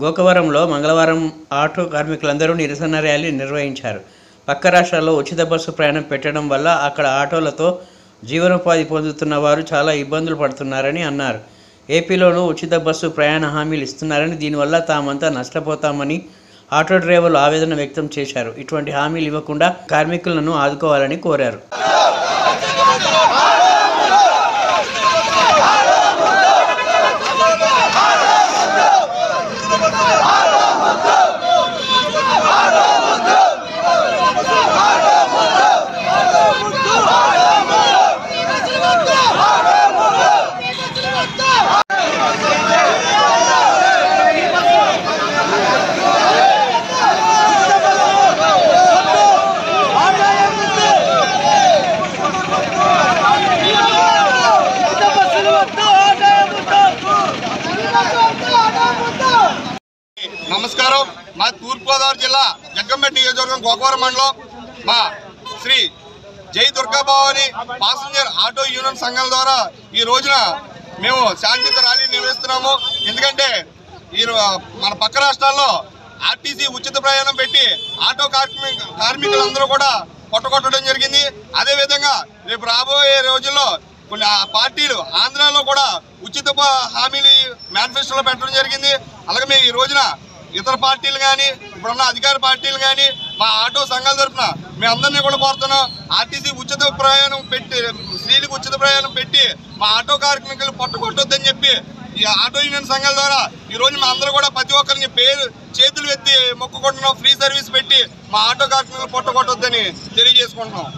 గోకవరంలో మంగళవారం ఆటో కార్మికులందరూ నిరసన ర్యాలీ నిర్వహించారు. పక్క రాష్ట్రాల్లో ఉచిత బస్సు ప్రయాణం పెట్టడం వల్ల అక్కడ ఆటోలతో జీవనోపాధి పొందుతున్న వారు చాలా ఇబ్బందులు పడుతున్నారని అన్నారు. ఏపీలోనూ ఉచిత బస్సు ప్రయాణ హామీలు ఇస్తున్నారని, దీనివల్ల తామంతా నష్టపోతామని ఆటో డ్రైవర్లు ఆవేదన వ్యక్తం చేశారు. ఇటువంటి హామీలు ఇవ్వకుండా కార్మికులను ఆదుకోవాలని కోరారు. నమస్కారం. మా తూర్పుగోదావరి జిల్లా జగ్గంపేట నియోజకవర్గం గోకవరం మండలం మా శ్రీ జై దుర్గాభవాని పాసింజర్ ఆటో యూనియన్ సంఘం ద్వారా ఈ రోజున మేము శాంతియుత ర్యాలీ నిర్వహిస్తున్నాము. ఎందుకంటే మన పక్క రాష్ట్రాల్లో ఆర్టీసీ ఉచిత ప్రయాణం పెట్టి ఆటో కార్మికులందరూ కూడా కొట్టడం జరిగింది. అదేవిధంగా రేపు రాబోయే రోజుల్లో కొన్ని పార్టీలు ఆంధ్రాలో కూడా ఉచిత హామీలు మేనిఫెస్టోలో పెట్టడం జరిగింది. అలాగే మేము ఈ రోజున ఇతర పార్టీలు కానీ ఇప్పుడున్న అధికార పార్టీలు కానీ మా ఆటో సంఘాల తరఫున మేము అందరినీ కూడా కోరుతున్నాం. ఆర్టీసీ ఉచిత ప్రయాణం పెట్టి స్త్రీలకు ఉచిత ప్రయాణం పెట్టి మా ఆటో కార్మికులు కొట్టొద్దని చెప్పి ఈ ఆటో యూనియన్ సంఘాల ద్వారా ఈ రోజు మా అందరూ కూడా ప్రతి ఒక్కరిని చేతులు ఎత్తి మొక్కుకుంటున్నాం. ఫ్రీ సర్వీస్ పెట్టి మా ఆటో కార్మికులు కొట్టొద్దని తెలియజేసుకుంటున్నాం.